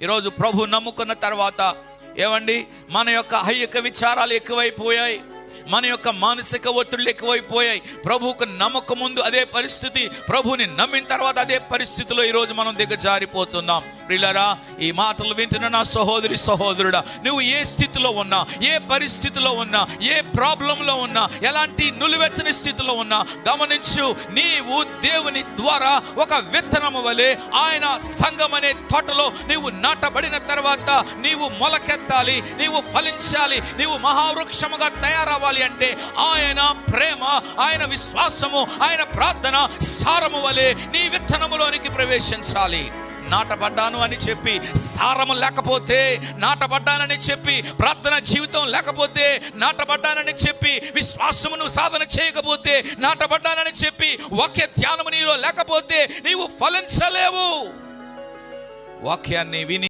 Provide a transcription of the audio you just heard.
ఈరోజు ప్రభు నమ్ముకున్న తర్వాత ఏమండి, మన యొక్క ఐహిక విచారాలు ఎక్కువైపోయాయి, మన యొక్క మానసిక ఒత్తిళ్ళు ఎక్కువైపోయాయి. ప్రభువుకు నమ్మకం ముందు అదే పరిస్థితి, ప్రభువుని నమ్మిన తర్వాత అదే పరిస్థితిలో ఈరోజు మనం దిగజారిపోతున్నాం. ప్రియులారా, ఈ మాటలు వింటున్న నా సహోదరి సహోదరుడా, నువ్వు ఏ స్థితిలో ఉన్నా, ఏ పరిస్థితిలో ఉన్నా, ఏ ప్రాబ్లంలో ఉన్నా, ఎలాంటి నులివెచ్చని స్థితిలో ఉన్నా గమనించు, నీవు దేవుని ద్వారా ఒక విత్తనము వలె ఆయన సంఘం అనే తోటలో నీవు నాటబడిన తర్వాత నీవు మొలకెత్తాలి, నీవు ఫలించాలి, నీవు మహావృక్షముగా తయారవ్వాలి. అంటే ఆయన ప్రేమ, ఆయన విశ్వాసము, ఆయన ప్రార్థన సారము వలె నీ విత్తనములోనికి ప్రవేశించాలి. నాటబడ్డాను అని చెప్పి సారము లేకపోతే, నాటబడ్డానని చెప్పి ప్రార్థన జీవితం లేకపోతే, నాటబడ్డానని చెప్పి విశ్వాసమును సాధన చేయకపోతే, నాటబడ్డానని చెప్పి వాక్య ధ్యానము నీలో లేకపోతే నీవు ఫలించలేవు. వాక్యాన్ని విని